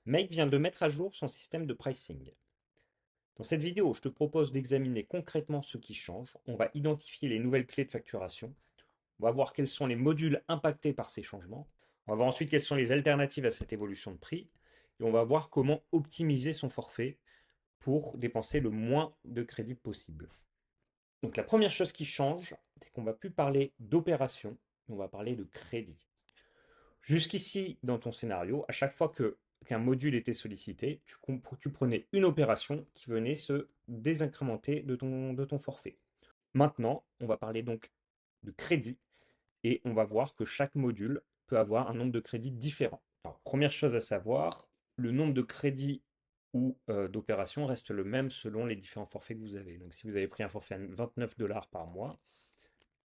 Make vient de mettre à jour son système de pricing. Dans cette vidéo, je te propose d'examiner concrètement ce qui change. On va identifier les nouvelles clés de facturation. On va voir quels sont les modules impactés par ces changements. On va voir ensuite quelles sont les alternatives à cette évolution de prix. Et on va voir comment optimiser son forfait pour dépenser le moins de crédit possible. Donc la première chose qui change, c'est qu'on ne va plus parler d'opération, on va parler de crédit. Jusqu'ici, dans ton scénario, à chaque fois qu'un module était sollicité, tu prenais une opération qui venait se désincrémenter de ton forfait. Maintenant, on va parler donc de crédit et on va voir que chaque module peut avoir un nombre de crédits différent. Alors, première chose à savoir, le nombre de crédits ou d'opérations reste le même selon les différents forfaits que vous avez. Donc si vous avez pris un forfait à 29 dollars par mois,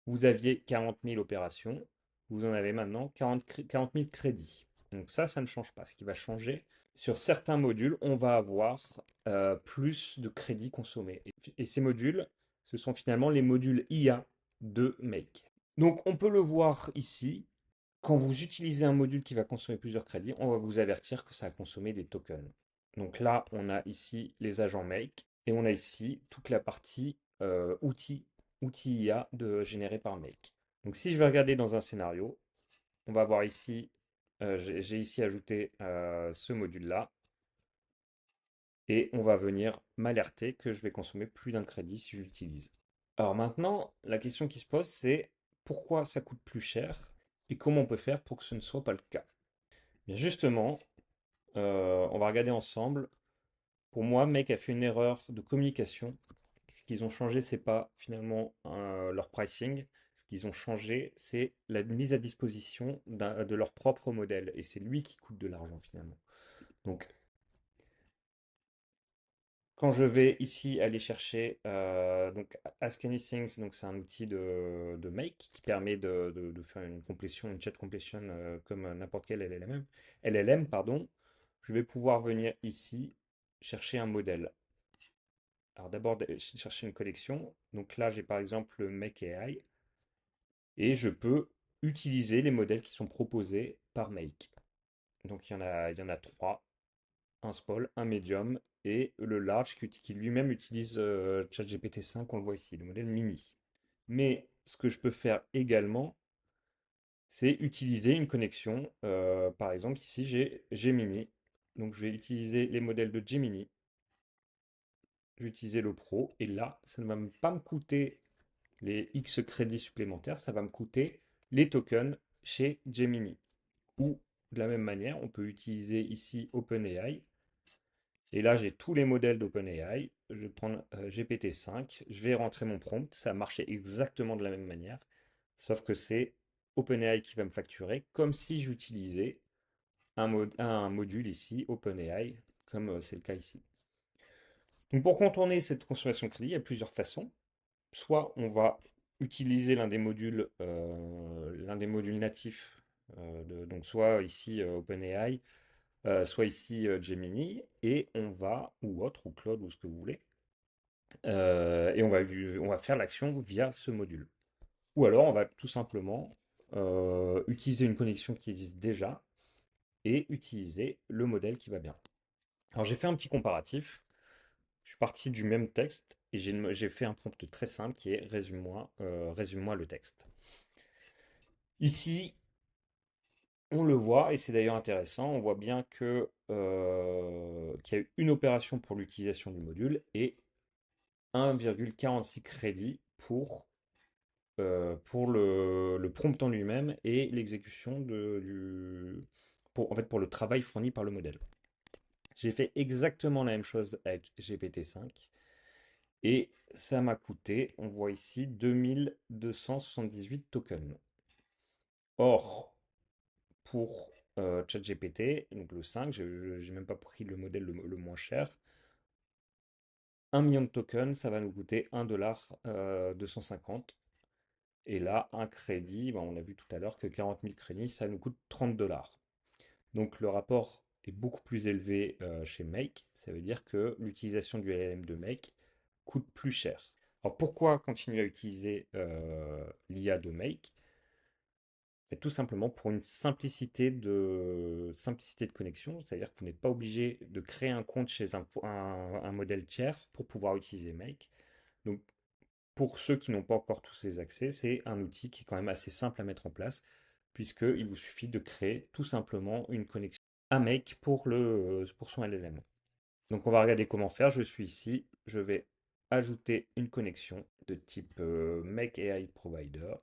vous aviez 40 000 opérations, vous en avez maintenant 40 000 crédits. Donc ça ne change pas. Ce qui va changer, sur certains modules, on va avoir plus de crédits consommés. Et ces modules, ce sont finalement les modules IA de Make. Donc on peut le voir ici, quand vous utilisez un module qui va consommer plusieurs crédits, on va vous avertir que ça a consommé des tokens. Donc là, on a ici les agents Make et on a ici toute la partie outils IA générés par Make. Donc si je vais regarder dans un scénario, on va voir ici, j'ai ici ajouté ce module-là et on va venir m'alerter que je vais consommer plus d'un crédit si je l'utilise. Alors maintenant, la question qui se pose, c'est pourquoi ça coûte plus cher et comment on peut faire pour que ce ne soit pas le cas. Bien justement, on va regarder ensemble. Pour moi, Make a fait une erreur de communication. Ce qu'ils ont changé, c'est pas finalement leur pricing. Ce qu'ils ont changé, c'est la mise à disposition de leur propre modèle. Et c'est lui qui coûte de l'argent finalement. Donc, quand je vais ici aller chercher donc Ask Anything, donc c'est un outil de Make qui permet de faire une complétion, une chat completion comme n'importe quel LLM, pardon. Je vais pouvoir venir ici chercher un modèle. Alors d'abord chercher une collection. Donc là j'ai par exemple le Make AI et je peux utiliser les modèles qui sont proposés par Make. Donc il y en a trois, un small, un medium et le large qui lui-même utilise ChatGPT 5, on le voit ici, le modèle mini. Mais ce que je peux faire également, c'est utiliser une connexion. Par exemple, ici j'ai Gemini. Donc je vais utiliser les modèles de Gemini. Je vais utiliser le Pro et là, ça ne va pas me coûter les X crédits supplémentaires, ça va me coûter les tokens chez Gemini. Ou de la même manière, on peut utiliser ici OpenAI. Et là, j'ai tous les modèles d'OpenAI. Je vais prendre GPT-5, je vais rentrer mon prompt, ça a marché exactement de la même manière, sauf que c'est OpenAI qui va me facturer, comme si j'utilisais un module ici, OpenAI, comme c'est le cas ici. Donc pour contourner cette consommation de crédit, il y a plusieurs façons. Soit on va utiliser l'un des modules natifs, donc soit ici OpenAI, soit ici Gemini, et on va, ou autre, ou Claude, ou ce que vous voulez, et on va faire l'action via ce module. Ou alors on va tout simplement utiliser une connexion qui existe déjà et utiliser le modèle qui va bien. Alors j'ai fait un petit comparatif. Je suis parti du même texte et j'ai fait un prompt très simple qui est résume-moi le texte. Ici, on le voit, et c'est d'ailleurs intéressant, on voit bien qu'il y a eu une opération pour l'utilisation du module et 1,46 crédits pour le prompt en lui-même et l'exécution en fait, pour le travail fourni par le modèle. J'ai fait exactement la même chose avec GPT-5 et ça m'a coûté, on voit ici, 2278 tokens. Or, pour ChatGPT, donc le 5, je n'ai même pas pris le modèle le moins cher, 1 million de tokens, ça va nous coûter 1,250 $. Et là, un crédit, ben, on a vu tout à l'heure que 40 000 crédits, ça nous coûte 30 dollars. Donc le rapport est beaucoup plus élevé chez Make. Ça veut dire que l'utilisation du LLM de Make coûte plus cher. Alors pourquoi continuer à utiliser l'IA de Make? Et tout simplement pour une simplicité de connexion, c'est-à-dire que vous n'êtes pas obligé de créer un compte chez un modèle tiers pour pouvoir utiliser Make. Donc, pour ceux qui n'ont pas encore tous ces accès, c'est un outil qui est quand même assez simple à mettre en place, puisqu'il vous suffit de créer tout simplement une connexion à Make pour son LLM. Donc, on va regarder comment faire. Je suis ici, je vais ajouter une connexion de type Make AI Provider.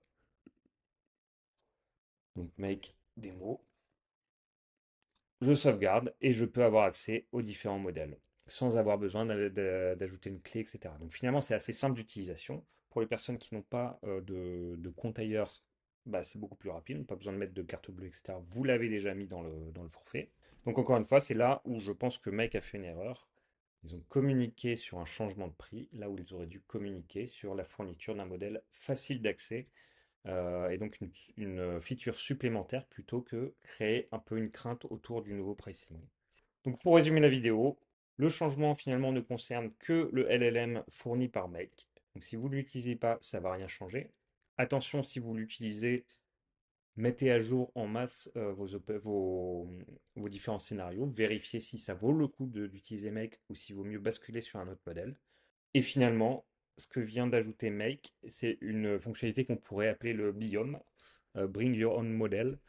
Donc, Make démo. Je sauvegarde et je peux avoir accès aux différents modèles sans avoir besoin d'ajouter une clé, etc. Donc finalement, c'est assez simple d'utilisation. Pour les personnes qui n'ont pas de compte ailleurs, bah, c'est beaucoup plus rapide, pas besoin de mettre de carte bleue, etc. Vous l'avez déjà mis dans le forfait. Donc encore une fois, c'est là où je pense que Make a fait une erreur. Ils ont communiqué sur un changement de prix, là où ils auraient dû communiquer sur la fourniture d'un modèle facile d'accès et donc une feature supplémentaire plutôt que créer un peu une crainte autour du nouveau pricing. Donc pour résumer la vidéo, le changement finalement ne concerne que le LLM fourni par Make. Donc si vous ne l'utilisez pas, ça ne va rien changer. Attention, si vous l'utilisez, mettez à jour en masse vos différents scénarios. Vérifiez si ça vaut le coup d'utiliser Make ou s'il vaut mieux basculer sur un autre modèle. Et finalement, ce que vient d'ajouter Make, c'est une fonctionnalité qu'on pourrait appeler le biome, Bring Your Own Model.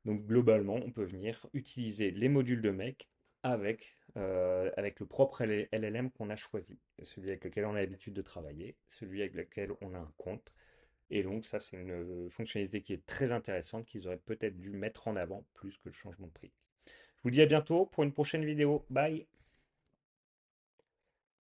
Donc globalement, on peut venir utiliser les modules de Make avec le propre LLM qu'on a choisi, celui avec lequel on a l'habitude de travailler, celui avec lequel on a un compte. Et donc ça, c'est une fonctionnalité qui est très intéressante qu'ils auraient peut-être dû mettre en avant plus que le changement de prix. Je vous dis à bientôt pour une prochaine vidéo. Bye!